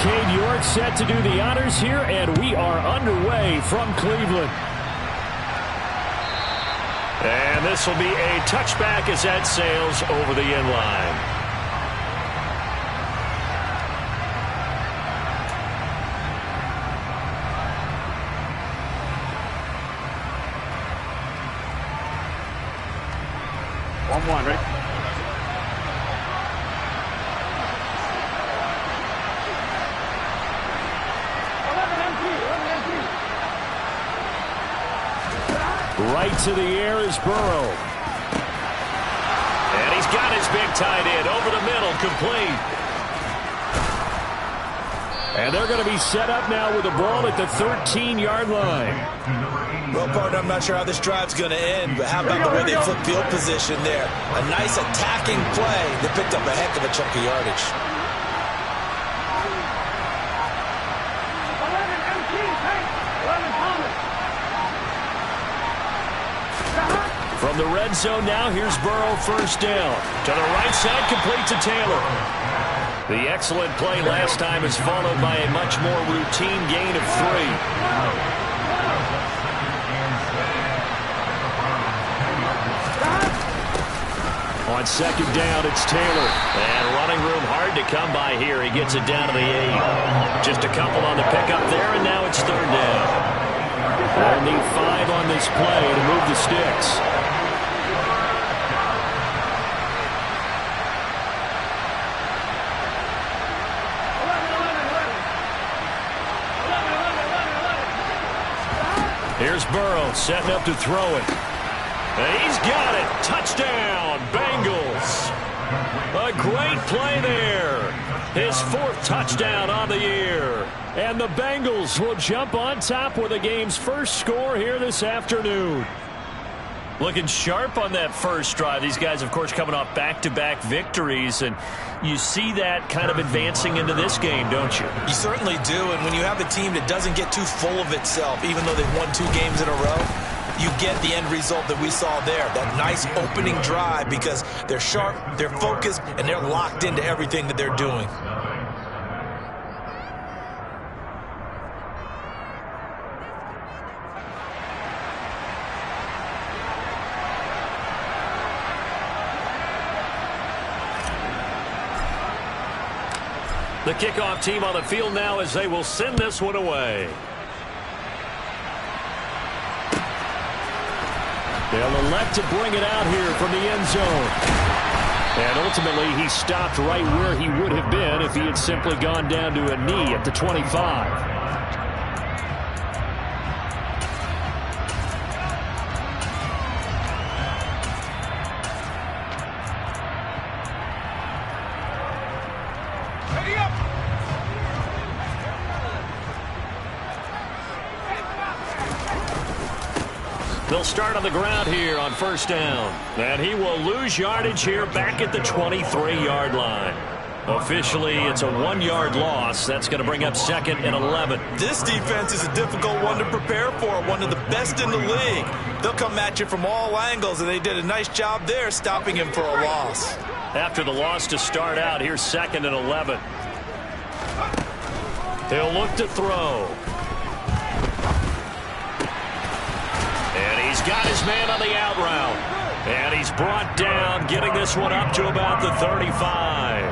Cade York set to do the honors here, and we are underway from Cleveland. And this will be a touchback as that sails over the end line. One, ready? Right to the air is Burrow. And he's got his big tight end over the middle, complete. And they're going to be set up now with the ball at the 13-yard line. Well, partner, I'm not sure how this drive's going to end, but how about the way they flip field position there? A nice attacking play that picked up a heck of a chunk of yardage. From the red zone now, here's Burrow, first down. To the right side, complete to Taylor. The excellent play last time is followed by a much more routine gain of 3. On second down, it's Taylor. And running room hard to come by here. He gets it down to the 8. Just a couple on the pickup there, and now it's third down. They'll need 5 on this play to move the sticks. Here's Burrow setting up to throw it. And he's got it. Touchdown, Bengals. A great play there. His 4th touchdown on the year. And the Bengals will jump on top with the game's first score here this afternoon. Looking sharp on that first drive. These guys, of course, coming off back-to-back victories, and you see that kind of advancing into this game, don't you? You certainly do, and when you have a team that doesn't get too full of itself, even though they've won 2 games in a row, you get the end result that we saw there, that nice opening drive, because they're sharp, they're focused, and they're locked into everything that they're doing. The kickoff team on the field now as they will send this one away. They'll elect to bring it out here from the end zone. And ultimately, he stopped right where he would have been if he had simply gone down to a knee at the 25. They'll start on the ground here on first down. And he will lose yardage here back at the 23-yard line. Officially, it's a 1-yard loss. That's going to bring up second and 11. This defense is a difficult one to prepare for, one of the best in the league. They'll come at you from all angles, and they did a nice job there stopping him for a loss. After the loss to start out, here's second and 11. He'll look to throw. And he's got his man on the out route. And he's brought down, getting this one up to about the 35.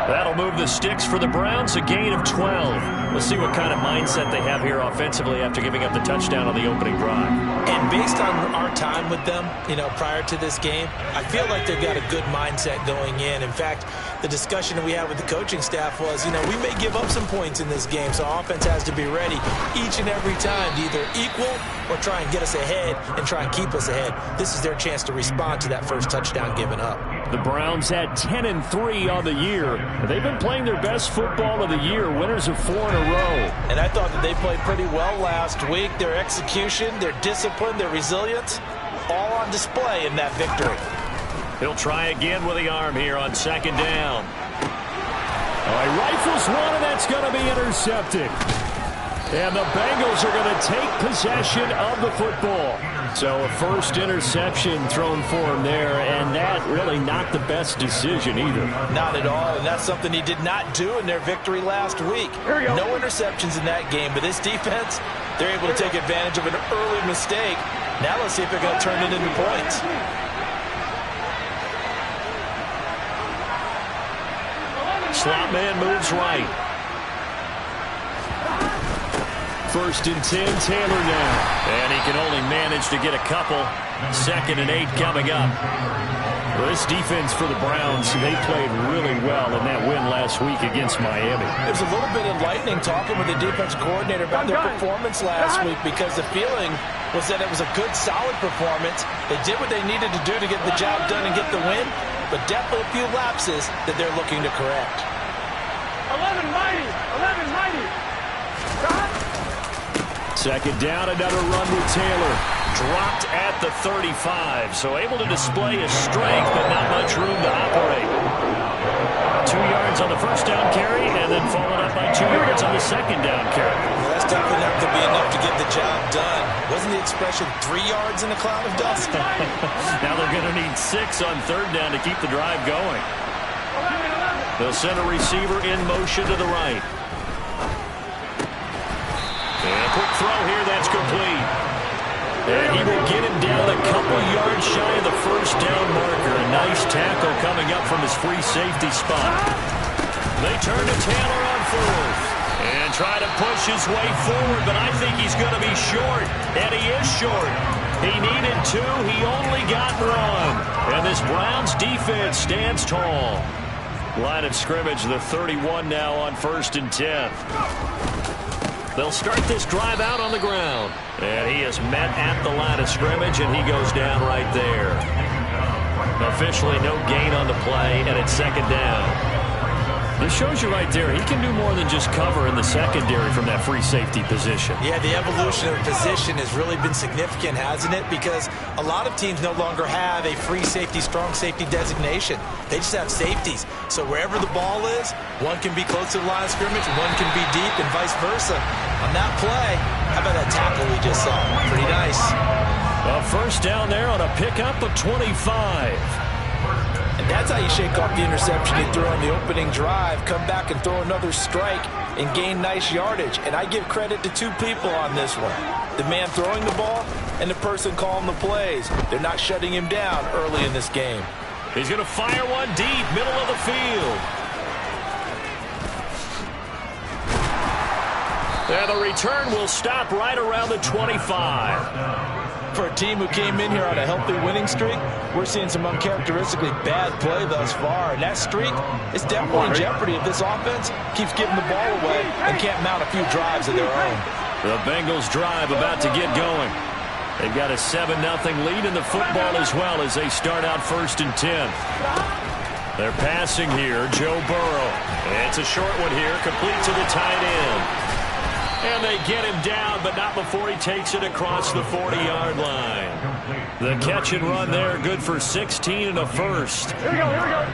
That'll move the sticks for the Browns, a gain of 12. We'll see what kind of mindset they have here offensively after giving up the touchdown on the opening drive. And based on our time with them, prior to this game, I feel like they've got a good mindset going in. In fact, the discussion that we had with the coaching staff was, we may give up some points in this game, so our offense has to be ready each and every time to either equal or try and get us ahead and try and keep us ahead. This is their chance to respond to that first touchdown given up. The Browns had 10-3 on the year. They've been playing their best football of the year, winners of 4 in a row. And I thought that they played pretty well last week. Their execution, their discipline, their resilience, all on display in that victory. He'll try again with the arm here on second down. All right, rifles one, and that's going to be intercepted. And the Bengals are going to take possession of the football. So a first interception thrown for him there, and that really not the best decision either. Not at all, and that's something he did not do in their victory last week. No interceptions in that game, but this defense, they're able to take advantage of an early mistake. Now let's see if they're going to turn it into points. Slot man moves right. First and 10, Taylor now. And he can only manage to get a couple. 2nd and 8 coming up. Well, this defense for the Browns, they played really well in that win last week against Miami. It was a little bit enlightening talking with the defense coordinator about their performance last week, because the feeling was that it was a good, solid performance. They did what they needed to do to get the job done and get the win, but definitely a few lapses that they're looking to correct. 11 mighty. 11 mighty. Second down, another run with Taylor. Dropped at the 35, so able to display his strength, but not much room to operate. 2 yards on the first down carry, and then followed up by 2 yards on the second down carry. Well, that's definitely not to be enough to get the job done. Wasn't the expression 3 yards in a cloud of dust? Now they're going to need 6 on third down to keep the drive going. They'll send a receiver in motion to the right. And a quick throw here, that's complete. And he will get him down a couple yards shy of the first down marker. A nice tackle coming up from his free safety spot. They turn to Taylor on 4th. And try to push his way forward, but I think he's going to be short. And he is short. He needed 2. He only got 1. And this Browns defense stands tall. Line of scrimmage, the 31 now on 1st and 10. They'll start this drive out on the ground. And he is met at the line of scrimmage, and he goes down right there. Officially no gain on the play, and it's 2nd down. This shows you right there, he can do more than just cover in the secondary from that free safety position. Yeah, the evolution of the position has really been significant, hasn't it? Because a lot of teams no longer have a free safety, strong safety designation. They just have safeties. So wherever the ball is, one can be close to the line of scrimmage, one can be deep, and vice versa. On that play, how about that tackle we just saw? Pretty nice. A first down there on a pickup of 25. And that's how you shake off the interception he threw on the opening drive, come back and throw another strike and gain nice yardage. And I give credit to 2 people on this one. The man throwing the ball and the person calling the plays. They're not shutting him down early in this game. He's going to fire one deep, middle of the field. And the return will stop right around the 25. For a team who came in here on a healthy winning streak, we're seeing some uncharacteristically bad play thus far. And that streak is definitely in jeopardy if this offense keeps giving the ball away and can't mount a few drives of their own. The Bengals drive about to get going. They've got a 7-0 lead in the football as well as they start out 1st and 10. They're passing here, Joe Burrow. It's a short one here, complete to the tight end. And they get him down, but not before he takes it across the 40-yard line. The catch and run there, good for 16 and a first. Here we go, here we go. 11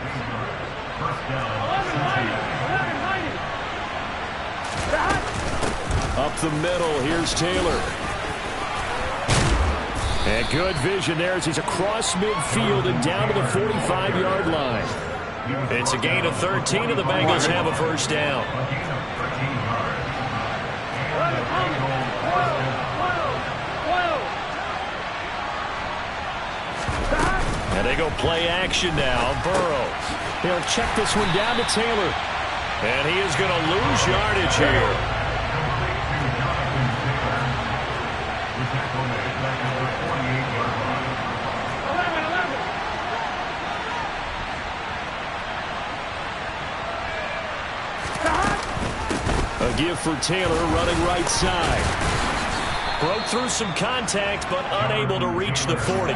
Up the middle, here's Taylor. And good vision there as he's across midfield and down to the 45-yard line. It's a gain of 13, and the Bengals have a first down. And they go play action now. Burrow. He'll check this one down to Taylor. And he is going to lose yardage here. A give for Taylor running right side. Broke through some contact, but unable to reach the 40.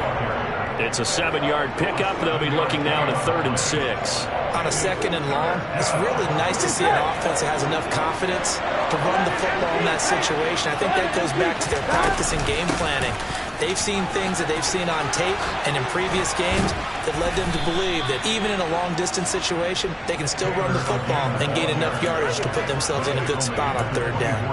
It's a 7-yard pickup. They'll be looking now to 3rd and 6. On a 2nd and long, it's really nice to see an offense that has enough confidence to run the football in that situation. I think that goes back to their practice and game planning. They've seen things that they've seen on tape and in previous games that led them to believe that even in a long-distance situation, they can still run the football and gain enough yardage to put themselves in a good spot on third down.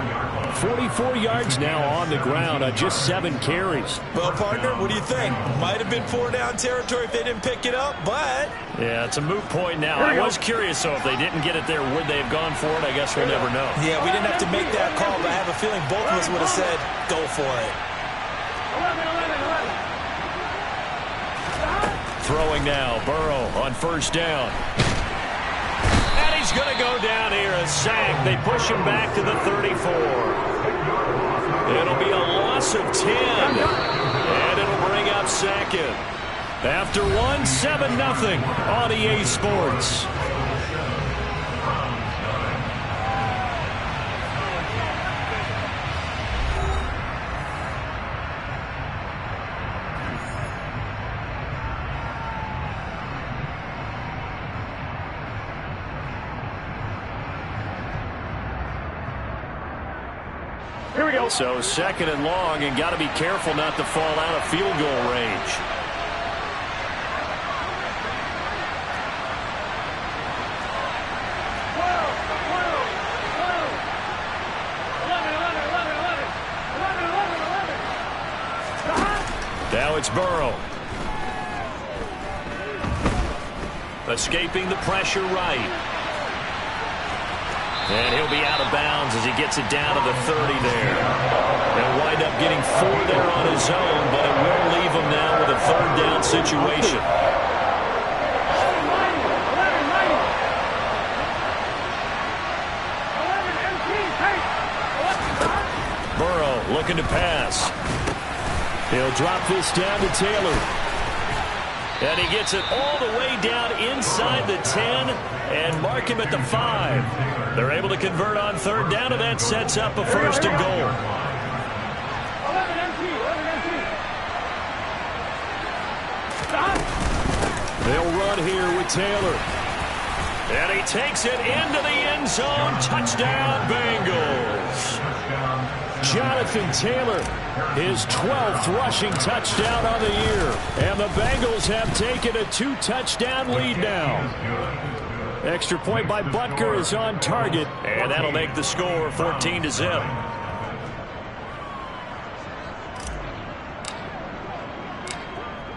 44 yards now on the ground on just 7 carries. Well, partner, what do you think? Might have been 4-down territory if they didn't pick it up, but... Yeah, it's a moot point now. I was curious, so if they didn't get it there, would they have gone for it? I guess we'll never know. Yeah, we didn't have to make that call, but I have a feeling both of us would have said, go for it. 11. Throwing now, Burrow on first down. And he's going to go down here, a sack. They push him back to the 34. It'll be a loss of 10. And it'll bring up second. After 7-0 on EA Sports. Here we go. So 2nd and long, and got to be careful not to fall out of field goal range. Now it's Burrow. Escaping the pressure right. And he'll be out of bounds as he gets it down to the 30 there. He'll wind up getting 4 there on his own, but it will leave him now with a 3rd down situation. Burrow looking to pass. He'll drop this down to Taylor. And he gets it all the way down inside the 10 and mark him at the 5. They're able to convert on 3rd down, and that sets up a 1st and goal. 11 empty. They'll run here with Taylor. And he takes it into the end zone. Touchdown, Bengals. Jonathan Taylor, his 12th rushing touchdown on the year. And the Bengals have taken a 2-touchdown lead now. Extra point by Butker is on target. And that'll make the score 14-0.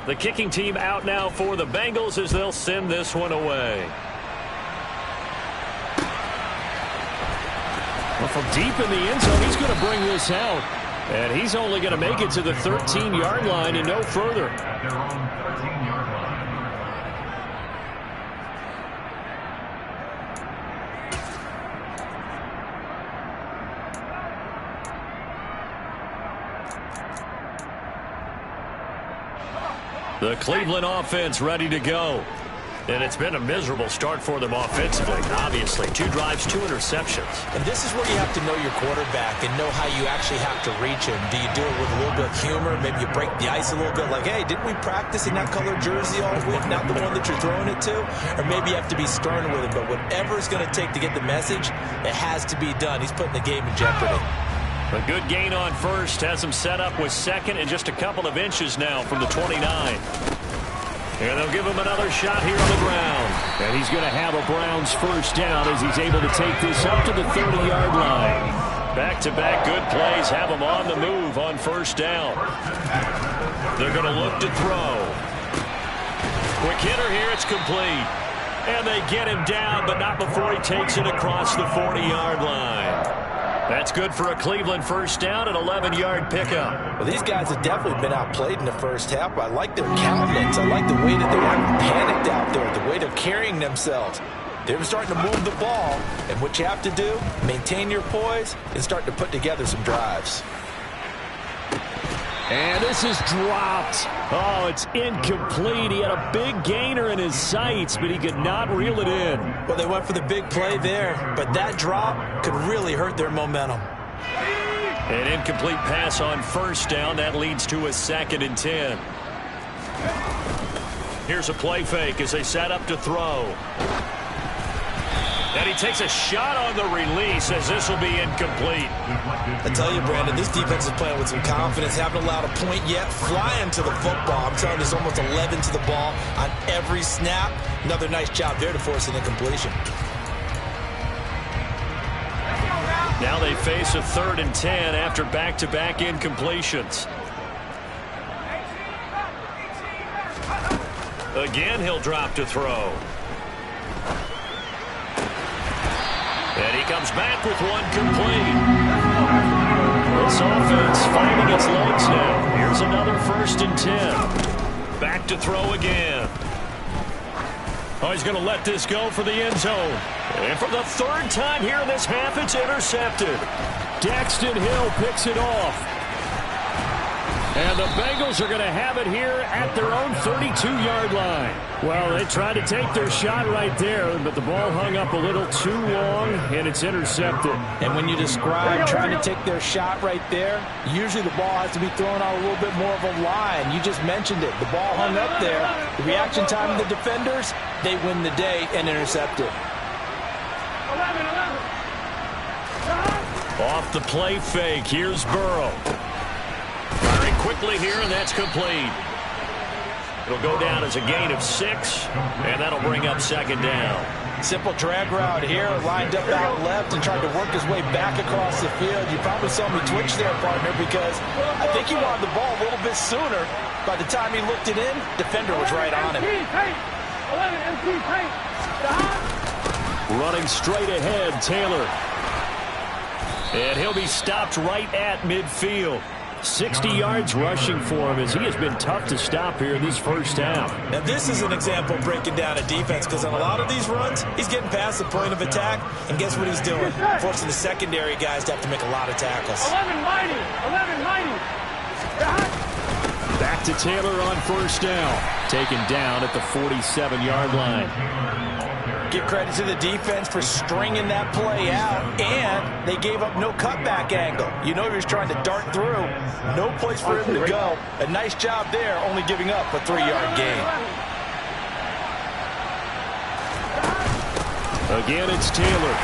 The kicking team out now for the Bengals as they'll send this one away. Well, from deep in the end zone, he's going to bring this out. And he's only going to make it to the 13-yard line and no further. The Cleveland offense ready to go. And it's been a miserable start for them offensively, obviously. 2 drives, 2 interceptions. And this is where you have to know your quarterback and know how you actually have to reach him. Do you do it with a little bit of humor? Maybe you break the ice a little bit like, hey, didn't we practice in that color jersey all week, not the one that you're throwing it to? Or maybe you have to be stern with him. But whatever it's going to take to get the message, it has to be done. He's putting the game in jeopardy. A good gain on first has him set up with 2nd and just a couple of inches now from the 29. And they'll give him another shot here on the ground. And he's going to have a Browns 1st down as he's able to take this up to the 30-yard line. Back-to-back good plays have him on the move on 1st down. They're going to look to throw. Quick hitter here, it's complete. And they get him down, but not before he takes it across the 40-yard line. That's good for a Cleveland 1st down, an 11-yard pickup. Well, these guys have definitely been outplayed in the first half. I like their countenance. I like the way that they're having panicked out there, the way they're carrying themselves. They're starting to move the ball, and what you have to do, maintain your poise and start to put together some drives. And this is dropped. Oh, it's incomplete. He had a big gainer in his sights, but he could not reel it in. Well, they went for the big play there, but that drop could really hurt their momentum. An incomplete pass on 1st down. That leads to a 2nd and 10. Here's a play fake as they set up to throw. And he takes a shot on the release as this will be incomplete. I tell you, Brandon, this defense is playing with some confidence. Haven't allowed a point yet. Flying to the football. I'm telling you, there's almost 11 to the ball on every snap. Another nice job there to force an incompletion. Now they face a 3rd and 10 after back-to-back incompletions. Again, he'll drop to throw. And he comes back with one complete. This offense finding its legs now. Here's another 1st and 10. Back to throw again. Oh, he's going to let this go for the end zone. And for the 3rd time here in this half, it's intercepted. Daxton Hill picks it off. And the Bengals are going to have it here at their own 32-yard line. Well, they tried to take their shot right there, but the ball hung up a little too long, and it's intercepted. And when you describe trying to take their shot right there, usually the ball has to be thrown out a little bit more of a line. You just mentioned it. The ball hung up there. The reaction time of the defenders, they win the day and intercept it. Off the play fake, here's Burrow. Firing quickly here, and that's complete. It'll go down as a gain of 6, and that'll bring up 2nd down. Simple drag route here, lined up out left and tried to work his way back across the field. You probably saw me twitch there, partner, because I think he wanted the ball a little bit sooner. By the time he looked it in, defender was right on him. Running straight ahead, Taylor. And he'll be stopped right at midfield. 60 yards rushing for him as he has been tough to stop here in this first half. Now this is an example of breaking down a defense, because on a lot of these runs, he's getting past the point of attack, and guess what he's doing? Forcing the secondary guys to have to make a lot of tackles. 11-90. Back to Taylor on 1st down. Taken down at the 47-yard line. Give credit to the defense for stringing that play out, and they gave up no cutback angle. You know he was trying to dart through. No place for him to go. A nice job there, only giving up a 3-yard gain. Again, it's Taylor.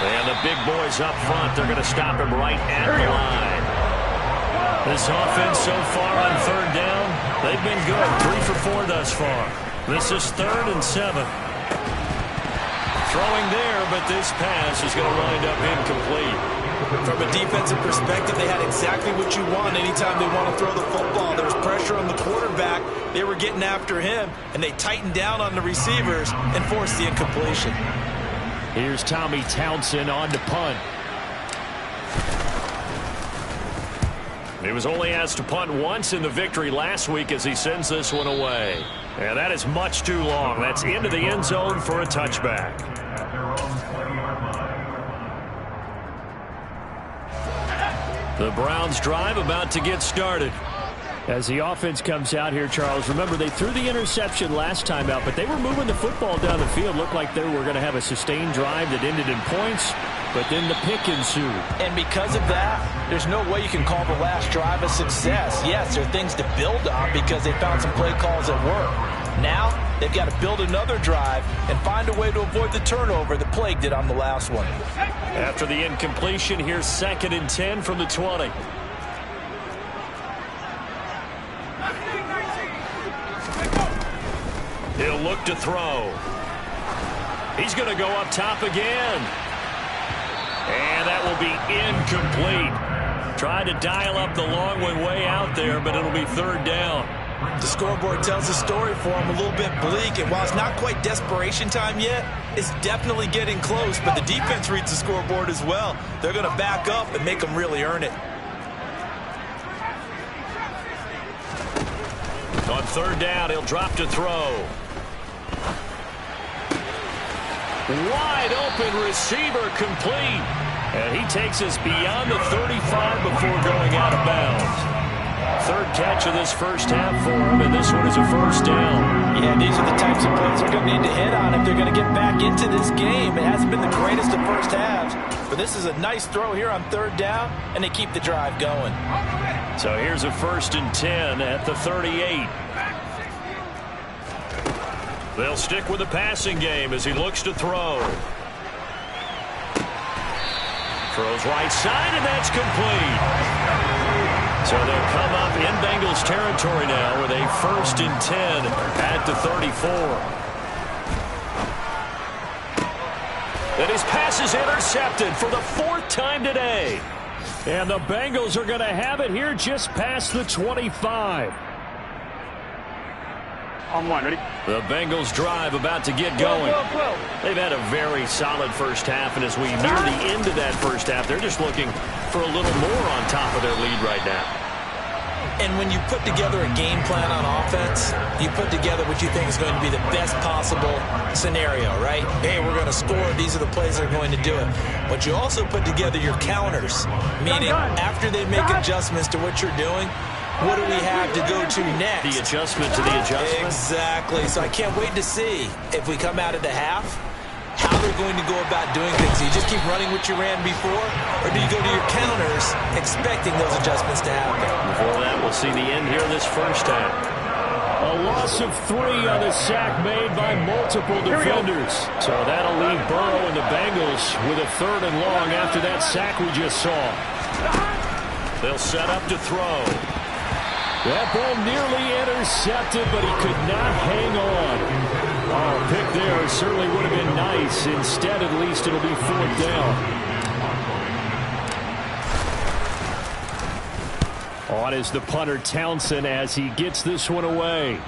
And the big boys up front, they're going to stop him right at the line. This offense so far on 3rd down, they've been good. 3 for 4 thus far. This is 3rd and 7. Throwing there, but this pass is going to wind up incomplete. From a defensive perspective, they had exactly what you want anytime they want to throw the football. There was pressure on the quarterback. They were getting after him, and they tightened down on the receivers and forced the incompletion. Here's Tommy Townsend on to punt. He was only asked to punt once in the victory last week as he sends this one away. And that is much too long. That's into the end zone for a touchback. The Browns drive about to get started. As the offense comes out here, Charles, remember they threw the interception last time out, but they were moving the football down the field. Looked like they were going to have a sustained drive that ended in points, but then the pick ensued. And because of that, there's no way you can call the last drive a success. Yes, there are things to build on because they found some play calls that work. Now, they've got to build another drive and find a way to avoid the turnover that plagued it on the last one. After the incompletion, here's 2nd and 10 from the 20. He'll look to throw. He's going to go up top again. And that will be incomplete. Tried to dial up the long way out there, but it'll be 3rd down. The scoreboard tells the story for him a little bit bleak, and while it's not quite desperation time yet, it's definitely getting close, but the defense reads the scoreboard as well. They're going to back up and make them really earn it. On 3rd down, he'll drop to throw. Wide open receiver complete. And he takes us beyond the 35 before going out of bounds. 3rd catch of this first half for him, and this one is a 1st down. Yeah, these are the types of plays they're going to need to hit on if they're going to get back into this game. It hasn't been the greatest of first halves, but this is a nice throw here on 3rd down, and they keep the drive going. So here's a 1st and 10 at the 38. They'll stick with the passing game as he looks to throw. Throws right side, and that's complete. So they'll come up in Bengals territory now with a 1st and 10 at the 34. And his pass is intercepted for the 4th time today. And the Bengals are going to have it here just past the 25. On one, ready? The Bengals drive about to get going. They've had a very solid first half, and as we near the end of that first half, they're just looking for a little more on top of their lead right now. And when you put together a game plan on offense, you put together what you think is going to be the best possible scenario, right? Hey, we're going to score. These are the plays that are going to do it. But you also put together your counters, meaning after they make adjustments to what you're doing, what do we have to go to next? The adjustment to the adjustment. Exactly. So I can't wait to see if we come out of the half, how they're going to go about doing things. Do you just keep running what you ran before, or do you go to your counters expecting those adjustments to happen? Before that, we'll see the end here of this first half. A loss of 3 on the sack made by multiple defenders. So that'll leave Burrow and the Bengals with a 3rd and long after that sack we just saw. They'll set up to throw. That ball nearly intercepted, but he could not hang on. Oh, pick there certainly would have been nice. Instead, at least it'll be 4th down. On is the punter Townsend as he gets this one away.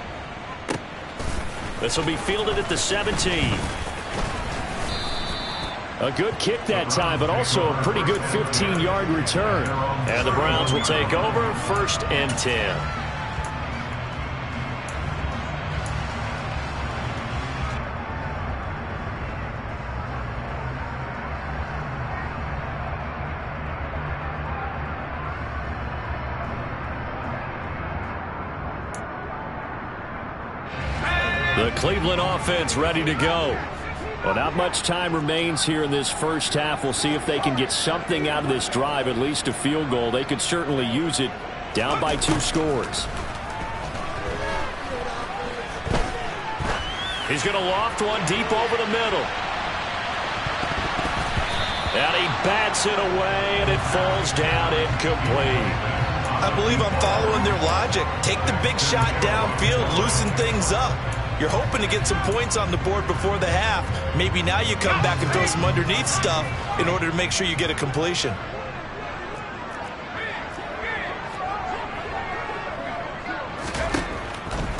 This will be fielded at the 17. A good kick that time, but also a pretty good 15-yard return. And the Browns will take over 1st and 10. The Cleveland offense ready to go. Well, not much time remains here in this first half. We'll see if they can get something out of this drive, at least a field goal. They could certainly use it, down by 2 scores. He's going to loft one deep over the middle. And he bats it away, and it falls down incomplete. I believe I'm following their logic. Take the big shot downfield, loosen things up. You're hoping to get some points on the board before the half. Maybe now you come back and throw some underneath stuff in order to make sure you get a completion.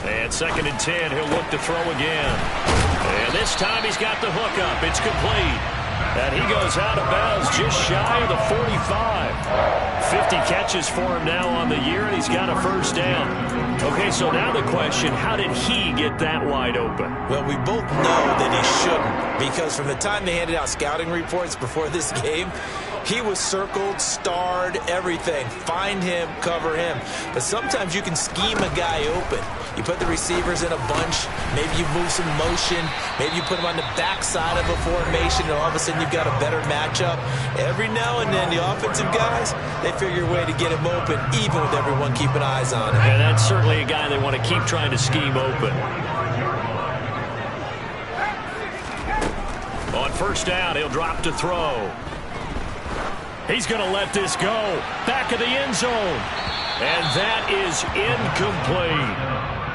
And 2nd and 10, he'll look to throw again. And this time he's got the hook up. It's complete. And he goes out of bounds just shy of the 45. 50 catches for him now on the year, and he's got a 1st down. Okay, so now the question, how did he get that wide open? Well, we both know that he shouldn't, because from the time they handed out scouting reports before this game, he was circled, starred, everything. Find him, cover him. But sometimes you can scheme a guy open. You put the receivers in a bunch. Maybe you move some motion. Maybe you put them on the backside of a formation, and all of a sudden you've got a better matchup. Every now and then, the offensive guys, they figure a way to get him open, even with everyone keeping eyes on him. And that's certainly a guy they want to keep trying to scheme open. On 1st down, he'll drop to throw. He's going to let this go. Back of the end zone. And that is incomplete.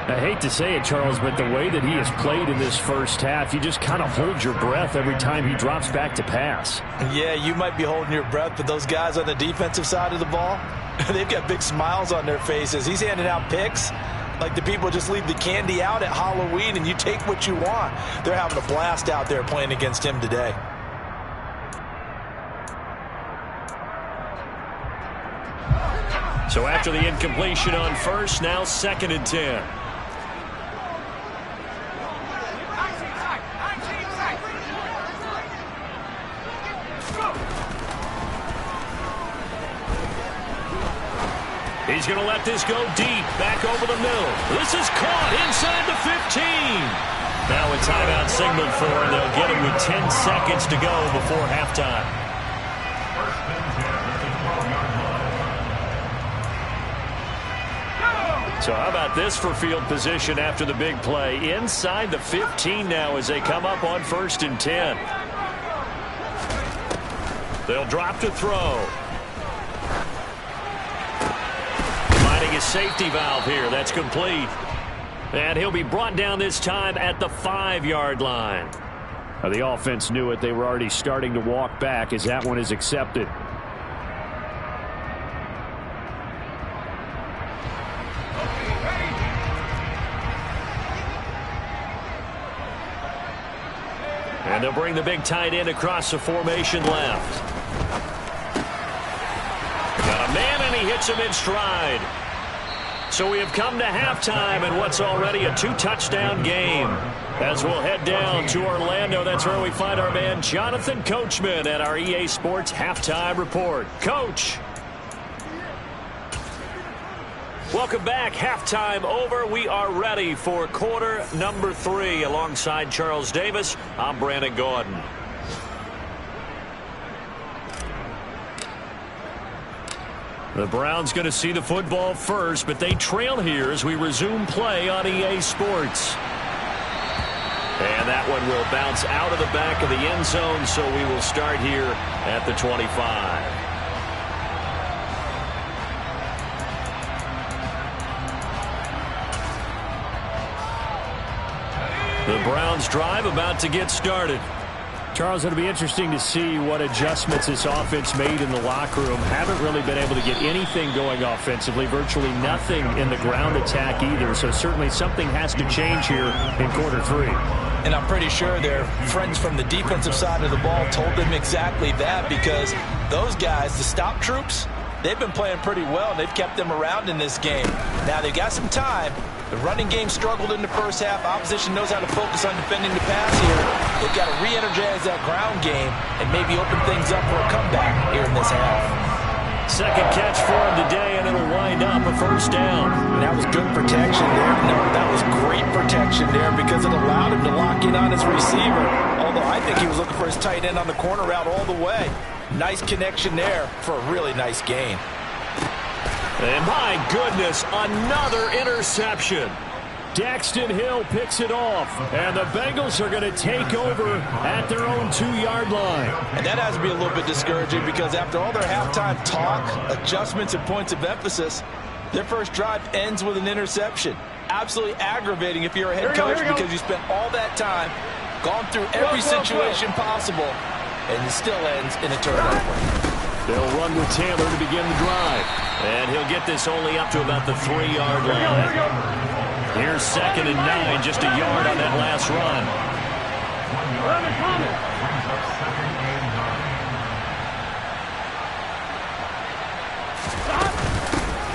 I hate to say it, Charles, but the way that he has played in this first half, you just kind of hold your breath every time he drops back to pass. Yeah, you might be holding your breath, but those guys on the defensive side of the ball, they've got big smiles on their faces. He's handing out picks like the people just leave the candy out at Halloween and you take what you want. They're having a blast out there playing against him today. So after the incompletion on 1st, now 2nd and 10. He's going to let this go deep, back over the middle. This is caught inside the 15. Now a timeout signaled for, and they'll get him with 10 seconds to go before halftime. So how about this for field position after the big play? Inside the 15 now as they come up on 1st and 10. They'll drop to throw. Finding a safety valve here. That's complete. And he'll be brought down this time at the 5-yard line. The offense knew it. They were already starting to walk back as that one is accepted. And they'll bring the big tight end across the formation left. Got a man, and he hits him in stride. So we have come to halftime in what's already a 2-touchdown game. As we'll head down to Orlando, that's where we find our man Jonathan Coachman at our EA Sports Halftime Report. Coach. Welcome back. Halftime over. We are ready for quarter number 3. Alongside Charles Davis, I'm Brandon Gordon. The Browns going to see the football first, but they trail here as we resume play on EA Sports. And that one will bounce out of the back of the end zone, so we will start here at the 25. The Browns drive about to get started. Charles, it'll be interesting to see what adjustments this offense made in the locker room. Haven't really been able to get anything going offensively, virtually nothing in the ground attack either. So certainly something has to change here in quarter 3. And I'm pretty sure their friends from the defensive side of the ball told them exactly that, because those guys, the stop troops, they've been playing pretty well, and they've kept them around in this game. Now they've got some time. The running game struggled in the first half. Opposition knows how to focus on defending the pass here. They've got to re-energize that ground game and maybe open things up for a comeback here in this half. Second catch for him today, and it'll wind up a first down. And that was good protection there. No, that was great protection there because it allowed him to lock in on his receiver. Although I think he was looking for his tight end on the corner route all the way. Nice connection there for a really nice gain. And my goodness, another interception. Daxton Hill picks it off, and the Bengals are going to take over at their own 2-yard line. And that has to be a little bit discouraging because after all their halftime talk, adjustments, and points of emphasis, their first drive ends with an interception. Absolutely aggravating if you're a head coach because you spent all that time, gone through every situation possible, and it still ends in a turnover. They'll run with Taylor to begin the drive. And he'll get this only up to about the 3-yard line. Here's 2nd and 9, just a yard on that last run.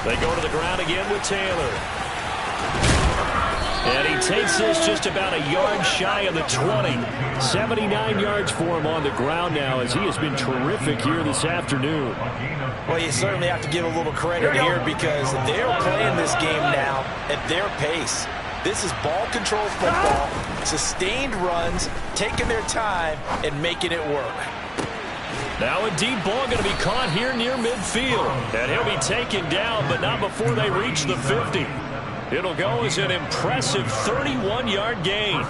They go to the ground again with Taylor. And he takes this just about a yard shy of the 20. 79 yards for him on the ground now as he has been terrific here this afternoon. Well, you certainly have to give a little credit here because they're playing this game now at their pace. This is ball control football, sustained runs, taking their time and making it work. Now a deep ball going to be caught here near midfield. And he'll be taken down, but not before they reach the 50. It'll go as an impressive 31-yard gain.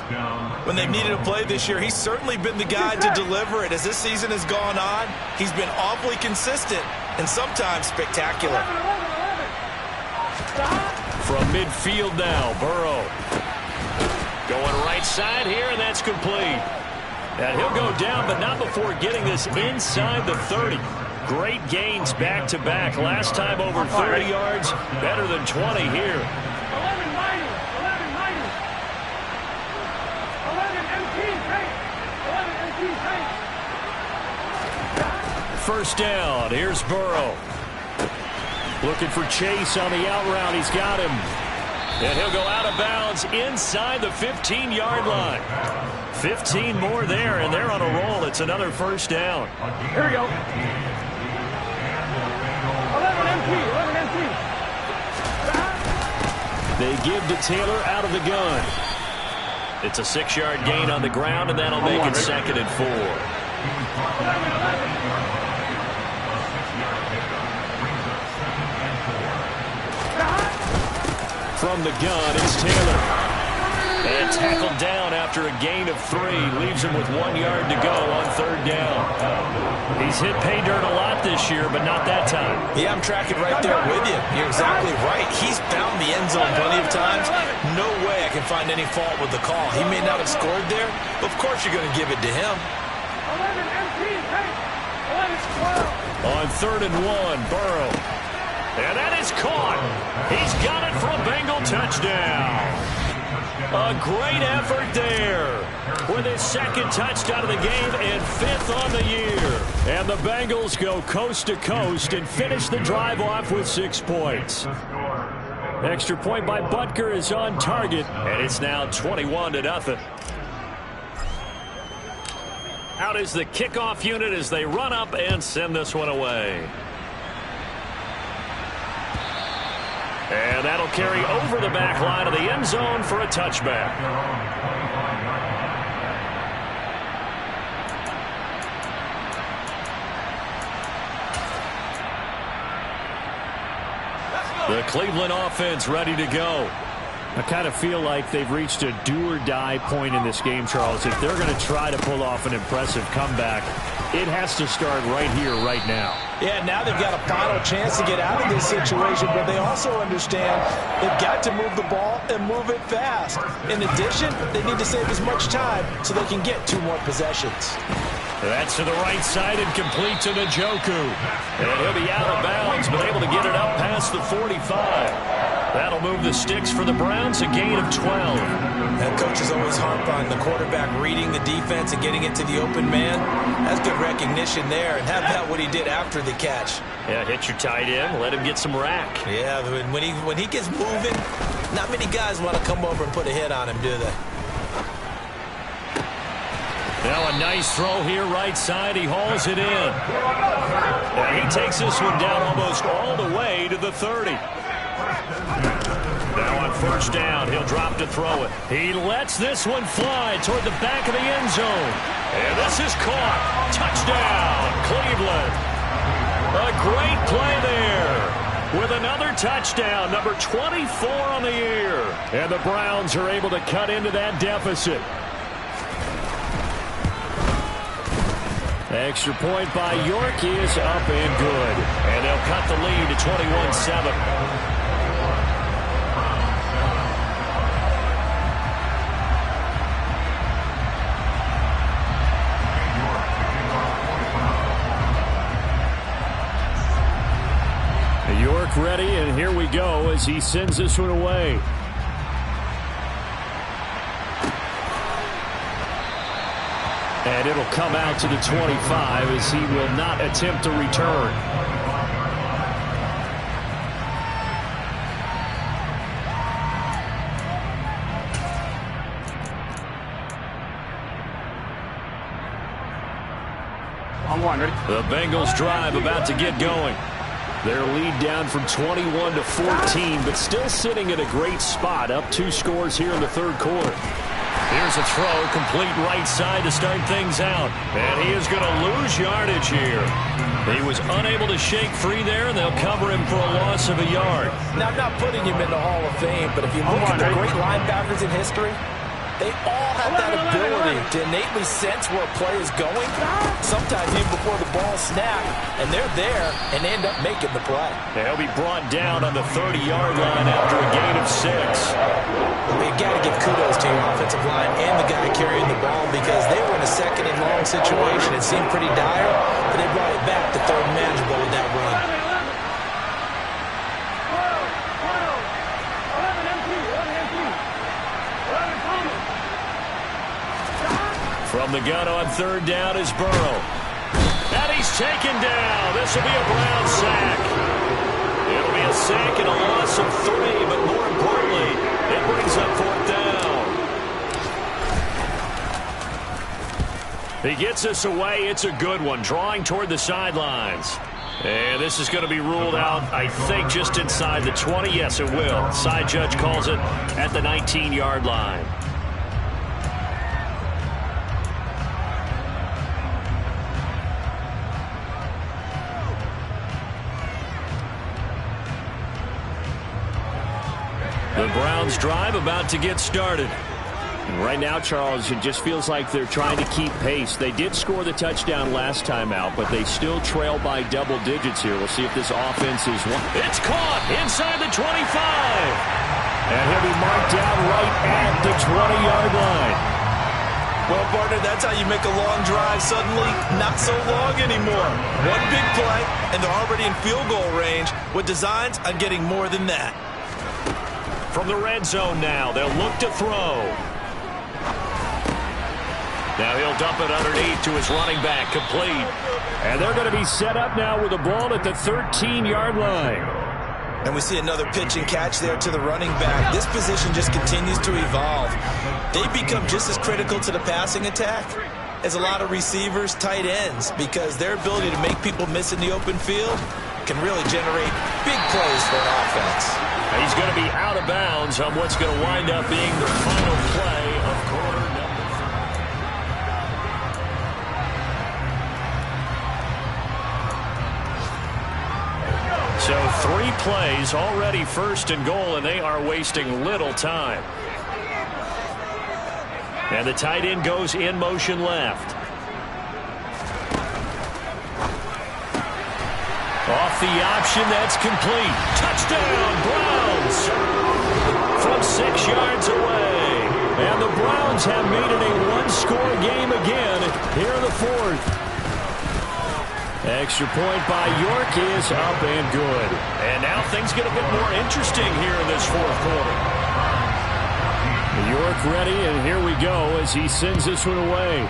When they've needed a play this year, he's certainly been the guy to deliver it. As this season has gone on, he's been awfully consistent and sometimes spectacular. From midfield now, Burrow. Going right side here, and that's complete. And he'll go down, but not before getting this inside the 30. Great gains back-to-back. Last time over 30 yards, better than 20 here. First down. Here's Burrow. Looking for Chase on the out route. He's got him. And he'll go out of bounds inside the 15-yard line. 15 more there, and they're on a roll. It's another first down. Here we go. 11 MT. They give to Taylor out of the gun. It's a 6-yard gain on the ground, and that'll make it 2nd and 4. From the gun, it's Taylor. And tackled down after a gain of 3. Leaves him with 1 yard to go on 3rd down. He's hit pay dirt a lot this year, but not that time. Yeah, I'm tracking right there with you. You're exactly right. He's found the end zone plenty of times. No way I can find any fault with the call. He may not have scored there, but of course you're going to give it to him. 11 MP, hey! 11, 12. On 3rd and 1, Burrow. And that is caught. He's got it for a Bengal touchdown. A great effort there with his 2nd touchdown of the game and 5th on the year. And the Bengals go coast to coast and finish the drive off with 6 points. Extra point by Butker is on target, and it's now 21-0. Out is the kickoff unit as they run up and send this one away. And that'll carry over the back line of the end zone for a touchback. The Cleveland offense ready to go. I kind of feel like they've reached a do-or-die point in this game, Charles. If they're going to try to pull off an impressive comeback, it has to start right here, right now. Yeah, now they've got a final chance to get out of this situation, but they also understand they've got to move the ball and move it fast. In addition, they need to save as much time so they can get 2 more possessions. That's to the right side and complete to Njoku. And he'll be out of bounds, but able to get it up past the 45. That'll move the sticks for the Browns, a gain of 12. And coaches always harp on the quarterback reading the defense and getting it to the open man. That's good recognition there. And how about what he did after the catch? Yeah, hit your tight end, let him get some rack. Yeah, when he gets moving, not many guys want to come over and put a hit on him, do they? Now a nice throw here right side. He hauls it in. And he takes this one down almost all the way to the 30. Now on 1st down, he'll drop to throw it. He lets this one fly toward the back of the end zone. And this is caught. Touchdown, Cleveland. A great play there with another touchdown, number 24 on the year. And the Browns are able to cut into that deficit. Extra point by York is up and good. And they'll cut the lead to 21-7. York ready, and here we go as he sends this one away. And it'll come out to the 25 as he will not attempt to return. On 1, ready? The Bengals drive about to get going. Their lead down from 21 to 14, but still sitting at a great spot, up 2 scores here in the 3rd quarter. Here's a throw, complete right side to start things out. And he is going to lose yardage here. He was unable to shake free there, and they'll cover him for a loss of a yard. Now, I'm not putting him in the Hall of Fame, but if you look at the great linebackers in history, they all have that ability to innately sense where a play is going, sometimes even before the ball snaps, and they're there and end up making the play. They'll be brought down on the 30-yard line after a gain of 6. You've got to give kudos to your offensive line and the guy carrying the ball because they were in a 2nd and long situation. It seemed pretty dire, but they brought it back to 3rd and manageable with that run. From the gun on 3rd down is Burrow. And he's taken down. This will be a Brown sack. It'll be a sack and a loss of 3, but more importantly, it brings up 4th down. He gets this away. It's a good one, drawing toward the sidelines. And this is going to be ruled out, I think, just inside the 20. Yes, it will. Side judge calls it at the 19-yard line. The Browns drive about to get started. Right now, Charles, it just feels like they're trying to keep pace. They did score the touchdown last time out, but they still trail by double digits here. We'll see if this offense is one. It's caught inside the 25. And he'll be marked down right at the 20-yard line. Well, partner, that's how you make a long drive suddenly not so long anymore. One big play, and they're already in field goal range with designs on getting more than that. From the red zone now, they'll look to throw. Now he'll dump it underneath to his running back, complete. And they're going to be set up now with the ball at the 13-yard line. And we see another pitch and catch there to the running back. This position just continues to evolve. They become just as critical to the passing attack as a lot of receivers, tight ends, because their ability to make people miss in the open field can really generate big plays for an offense. He's going to be out of bounds on what's going to wind up being the final play of quarter number 3. So 3 plays already first and goal, and they are wasting little time. And the tight end goes in motion left. Off the option, that's complete. Touchdown, Browns! From 6 yards away. And the Browns have made it a one-score game again here in the 4th. Extra point by York is up and good. And now things get a bit more interesting here in this 4th quarter. York ready, and here we go as he sends this one away.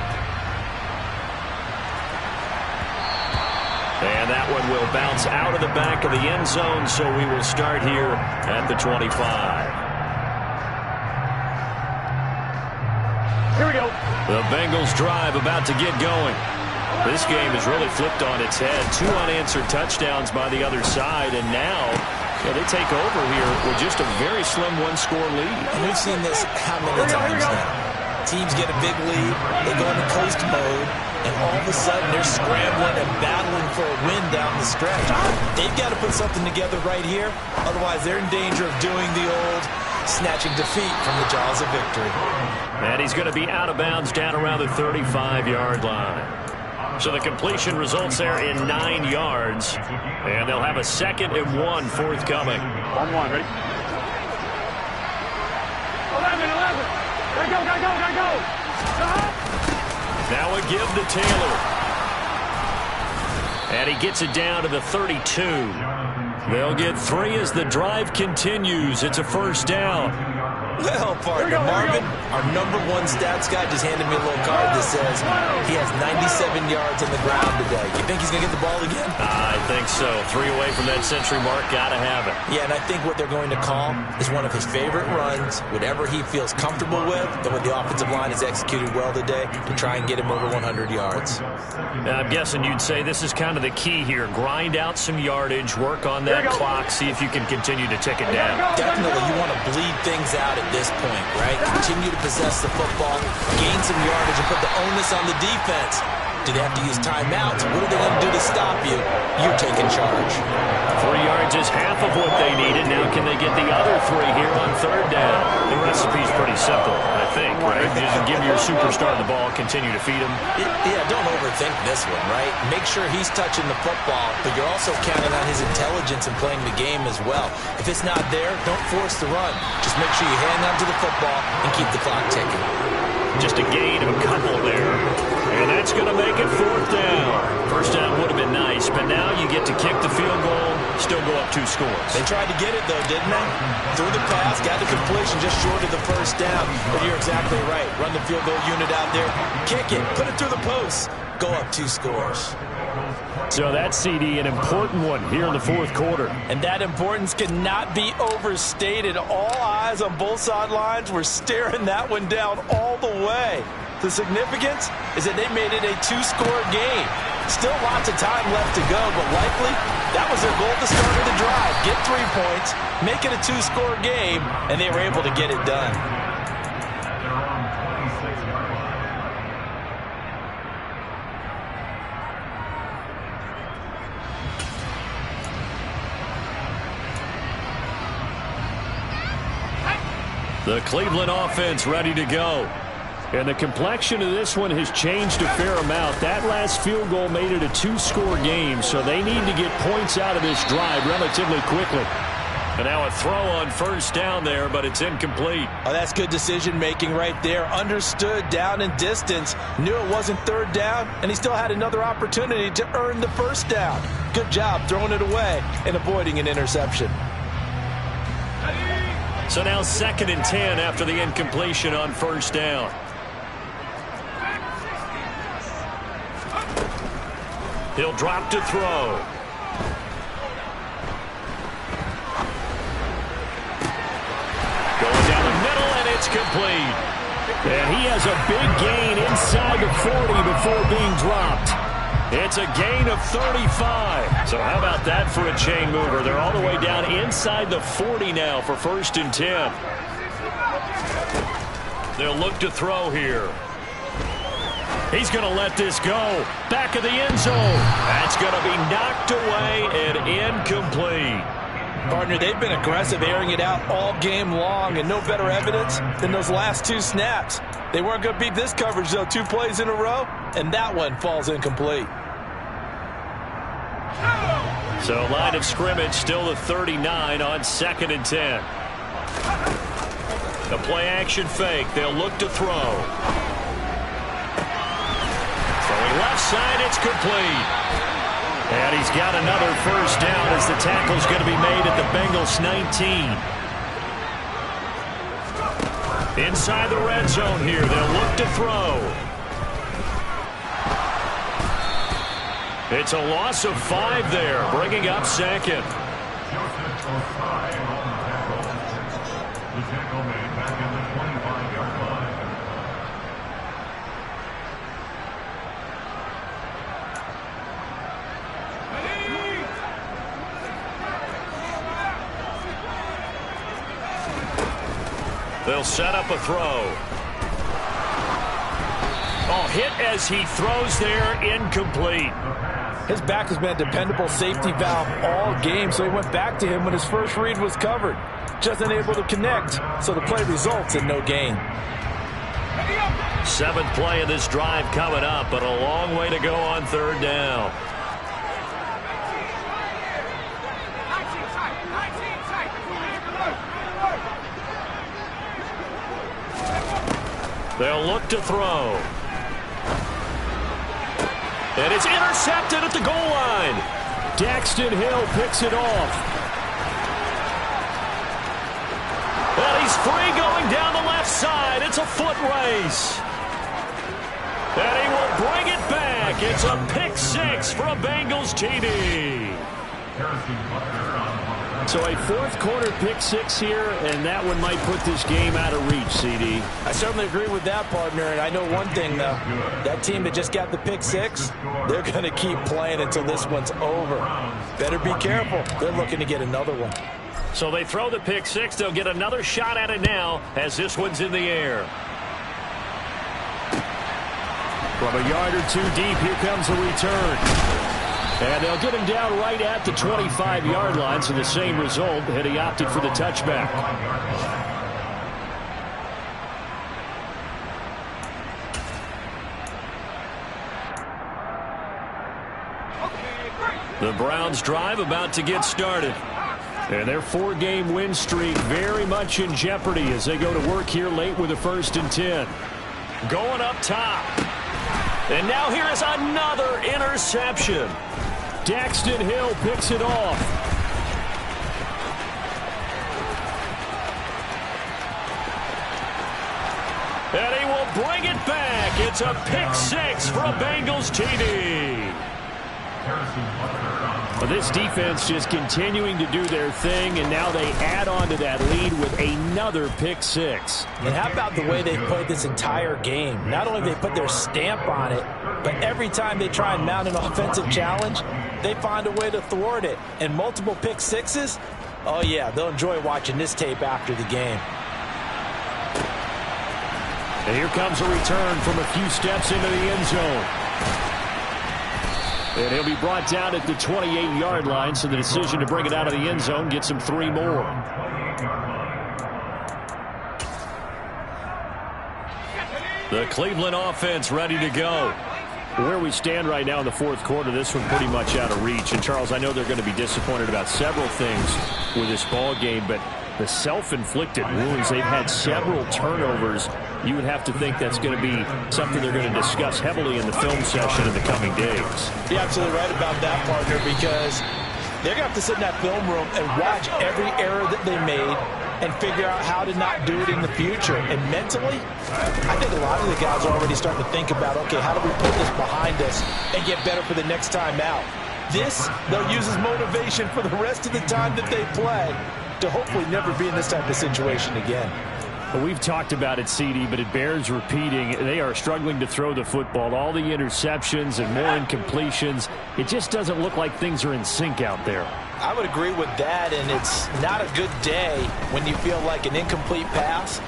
And that one will bounce out of the back of the end zone, so we will start here at the 25. Here we go. The Bengals drive about to get going. This game is really flipped on its head. 2 unanswered touchdowns by the other side, and now they take over here with just a very slim one-score lead. And we've seen this how many times now. Teams get a big lead, they go into coast mode, and all of a sudden they're scrambling and battling for a win down the stretch. They've got to put something together right here, otherwise they're in danger of doing the old snatching defeat from the jaws of victory. And he's going to be out of bounds down around the 35-yard line. So the completion results there in 9 yards, and they'll have a 2nd and 1 forthcoming. 1-1, ready? 11. Gotta go. Now a give to Taylor. And he gets it down to the 32. They'll get 3 as the drive continues. It's a first down. Well, partner, Marvin, our #1 stats guy just handed me a little card that says he has 97 yards on the ground today. You think he's going to get the ball again? I think so. 3 away from that century mark. Got to have it. Yeah, and I think what they're going to call is one of his favorite runs, whatever he feels comfortable with, and what the offensive line has executed well today to try and get him over 100 yards. Now, I'm guessing you'd say this is kind of the key here. Grind out some yardage, work on that clock, see if you can continue to tick it down. Definitely, you want to bleed things out at this point, right? Continue to possess the football, gain some yardage, and put the onus on the defense. Do they have to use timeouts? What are they going to do to stop you? You're taking charge. 3 yards is half of what they needed. Now can they get the other 3 here on 3rd down? The recipe's pretty simple, I think, right? Just give your superstar the ball, continue to feed him. Yeah, don't overthink this one, right? Make sure he's touching the football, but you're also counting on his intelligence and playing the game as well. If it's not there, don't force the run. Just make sure you hang on to the football and keep the clock ticking. Just a gain of a couple there. And that's going to make it 4th down. First down would have been nice, but now you get to kick the field goal, still go up 2 scores. They tried to get it, though, didn't they? Threw the pass, got the completion just short of the first down. But you're exactly right. Run the field goal unit out there, kick it, put it through the post, go up 2 scores. So that's, CD, an important one here in the 4th quarter. And that importance cannot be overstated. All eyes on both sidelines were staring that one down all the way. The significance is that they made it a 2-score game. Still lots of time left to go, but likely that was their goal at the start of the drive. Get 3 points, make it a 2-score game, and they were able to get it done. The Cleveland offense ready to go. And the complexion of this one has changed a fair amount. That last field goal made it a two-score game, so they need to get points out of this drive relatively quickly. And now a throw on first down there, but it's incomplete. Oh, that's good decision-making right there. Understood down and distance. Knew it wasn't third down, and he still had another opportunity to earn the first down. Good job throwing it away and avoiding an interception. So now 2nd and 10 after the incompletion on first down. He'll drop to throw. Going down the middle, and it's complete. And he has a big gain inside the 40 before being dropped. It's a gain of 35. So how about that for a chain mover? They're all the way down inside the 40 now for 1st and 10. They'll look to throw here. He's going to let this go. Back of the end zone. That's going to be knocked away and incomplete. Partner, they've been aggressive, airing it out all game long, and no better evidence than those last 2 snaps. They weren't going to beat this coverage, though. 2 plays in a row, and that one falls incomplete. So line of scrimmage still the 39 on 2nd and 10. The play action fake. They'll look to throw. Throwing left side, it's complete. And he's got another first down as the tackle's going to be made at the Bengals 19. Inside the red zone here. They'll look to throw. It's a loss of 5 there, bringing up 2nd. They'll set up a throw. Oh, hit as he throws there, incomplete. His back has been a dependable safety valve all game, so he went back to him when his first read was covered. Just unable to connect, so the play results in no gain. 7th play of this drive coming up, but a long way to go on 3rd down. They'll look to throw. And it's intercepted at the goal line. Daxton Hill picks it off. And he's free going down the left side. It's a foot race. And he will bring it back. It's a pick 6 for a Bengals TD. So a 4th quarter pick 6 here, and that one might put this game out of reach, CD. I certainly agree with that, partner, and I know one thing, though. That team that just got the pick 6, they're going to keep playing until this one's over. Better be careful. They're looking to get another one. So they throw the pick 6. They'll get another shot at it now as this one's in the air. From a yard or 2 deep, here comes a return. And they'll get him down right at the 25-yard line, so the same result, and he opted for the touchback. The Browns' drive about to get started. And their 4-game win streak very much in jeopardy as they go to work here late with a 1st and 10. Going up top. And now here is another interception. Daxton Hill picks it off. And he will bring it back. It's a pick 6 for a Bengals TD. Well, this defense just continuing to do their thing, and now they add on to that lead with another pick 6. And how about the way they played this entire game? Not only have they put their stamp on it, but every time they try and mount an offensive challenge, they find a way to thwart it. And multiple pick 6s, oh yeah, they'll enjoy watching this tape after the game. And here comes a return from a few steps into the end zone. And he'll be brought down at the 28-yard line, so the decision to bring it out of the end zone gets him 3 more. The Cleveland offense ready to go. Where we stand right now in the fourth quarter, this one pretty much out of reach. And, Charles, I know they're going to be disappointed about several things with this ball game, but the self-inflicted wounds, they've had several turnovers. You would have to think that's going to be something they're going to discuss heavily in the film session in the coming days. You're absolutely right about that, partner, because they're going to have to sit in that film room and watch every error that they made and figure out how to not do it in the future. And mentally, I think a lot of the guys are already starting to think about, okay, how do we put this behind us and get better for the next time out? This, they'll use as motivation for the rest of the time that they play to hopefully never be in this type of situation again. Well, we've talked about it, CD, but it bears repeating. They are struggling to throw the football. All the interceptions and more incompletions. It just doesn't look like things are in sync out there. I would agree with that, and it's not a good day when you feel like an incomplete pass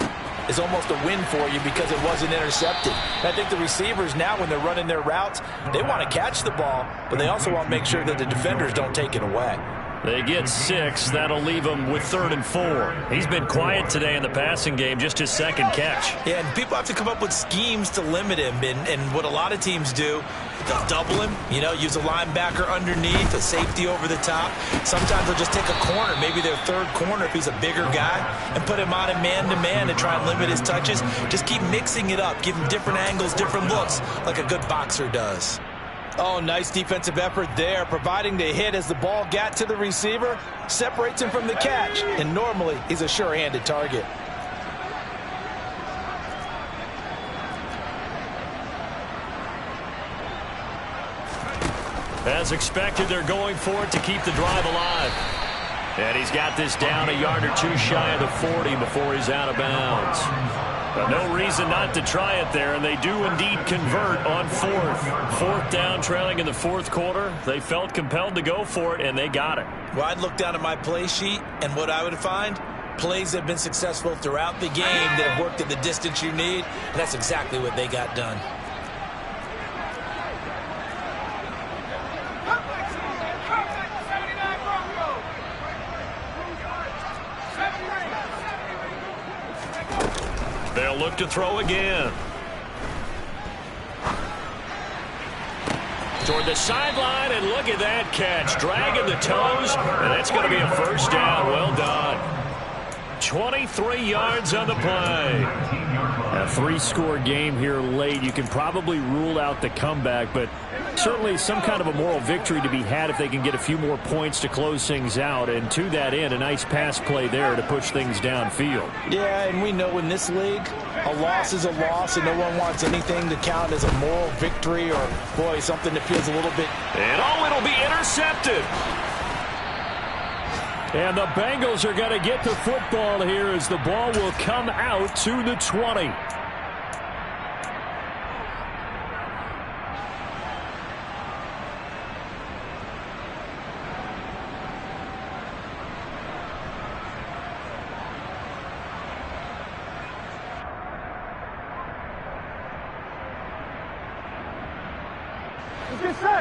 is almost a win for you because it wasn't intercepted. And I think the receivers now, when they're running their routes, they want to catch the ball, but they also want to make sure that the defenders don't take it away. They get 6. That'll leave them with 3rd and 4. He's been quiet today in the passing game, just his second catch. Yeah, and people have to come up with schemes to limit him. And what a lot of teams do, they'll double him, use a linebacker underneath, a safety over the top. Sometimes they'll just take a corner, maybe their third corner if he's a bigger guy, and put him on a man-to-man to try and limit his touches. Just keep mixing it up, give him different angles, different looks, like a good boxer does. Oh, nice defensive effort there, providing the hit as the ball got to the receiver, separates him from the catch, and normally he's a sure-handed target. As expected, they're going for it to keep the drive alive. And he's got this down a yard or two shy of the 40 before he's out of bounds. But no reason not to try it there, and they do indeed convert on 4th. 4th down, trailing in the fourth quarter. They felt compelled to go for it, and they got it. Well, I'd look down at my play sheet, and what I would find, plays that have been successful throughout the game that have worked at the distance you need, and that's exactly what they got done. They'll look to throw again. Toward the sideline, and look at that catch. Dragging the toes, and that's going to be a first down. Well done. 23 yards on the play. A 3-score game here late. You can probably rule out the comeback, but certainly some kind of a moral victory to be had if they can get a few more points to close things out. And to that end, a nice pass play there to push things downfield. Yeah, and we know in this league, a loss is a loss, and no one wants anything to count as a moral victory or, boy, something that feels a little bit... And it'll be intercepted. And the Bengals are going to get the football here as the ball will come out to the 20.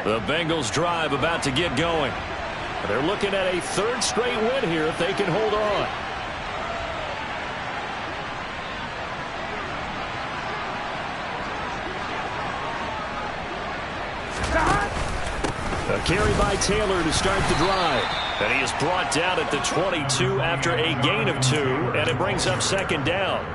The Bengals drive about to get going. They're looking at a 3rd straight win here if they can hold on. A carry by Taylor to start the drive. And he is brought down at the 22 after a gain of 2, and it brings up 2nd down.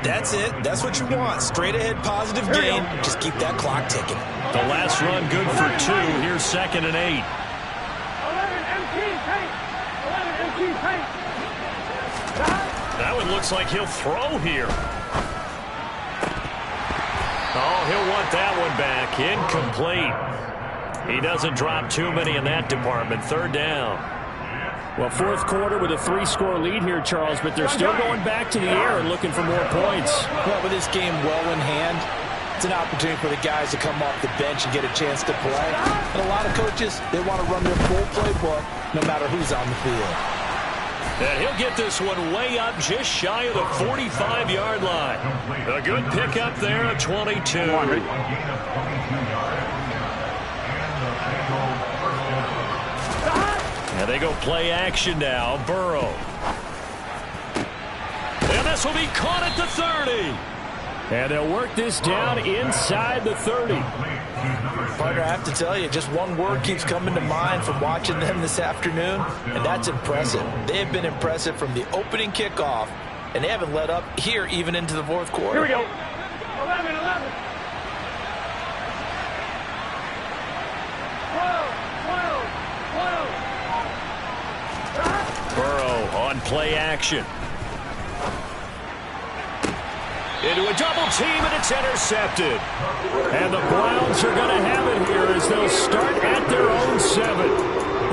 That's it. That's what you want. Straight ahead, positive gain. Just keep that clock ticking. The last run good for 2. Here's 2nd and 8. That one looks like he'll throw here. Oh, he'll want that one back. Incomplete. He doesn't drop too many in that department. 3rd down. Well, fourth quarter with a 3-score lead here, Charles, but they're still going back to the air and looking for more points. Well, with this game well in hand, it's an opportunity for the guys to come off the bench and get a chance to play. And a lot of coaches, they want to run their full playbook no matter who's on the field. And he'll get this one way up just shy of the 45-yard line. A good pickup there at 22. And they go play action now. Burrow. And this will be caught at the 30. And they'll work this down inside the 30. Partner, I have to tell you, just one word keeps coming to mind from watching them this afternoon, and that's impressive. They have been impressive from the opening kickoff, and they haven't let up here even into the fourth quarter. Here we go. 11, 11. 12, 12, 12. Burrow on play action. Into a double team, and it's intercepted. And the Browns are going to have it here as they'll start at their own 7.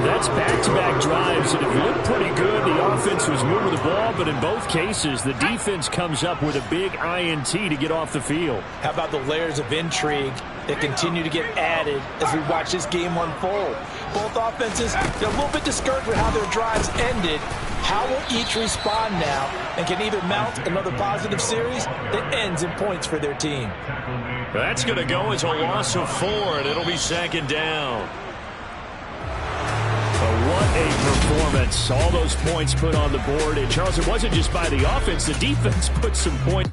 That's back-to-back drives that have looked pretty good. The offense was moving the ball, but in both cases, the defense comes up with a big INT to get off the field. How about the layers of intrigue that continue to get added as we watch this game unfold? Both offenses, they're a little bit discouraged with how their drives ended. How will each respond now and can either mount another positive series that ends in points for their team? That's going to go as a loss of 4, and it'll be second down. What a performance. All those points put on the board. And, Charles, it wasn't just by the offense. The defense put some points.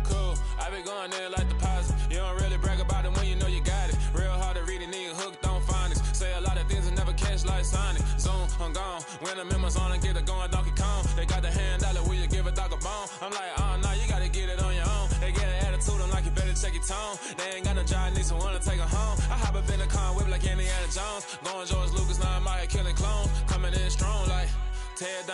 Cool. I been going there like the positive. You don't really brag about it when you know you got it. Real hard to read a nigga hooked, don't find it. Say a lot of things and never catch like Sonic. Zone, I'm gone. When I'm in my zone and get it going, Donkey Kong. They got the hand dollar, will you give a dog a bone? I'm like, oh, no, you gotta get it on your own. They get an attitude, I'm like, you better check your tone. They ain't got no job, need someone to take her home. I hop up in a car, whip like Indiana Jones. Going George Lucas, now I'm out here killing clones. Coming in strong like Ted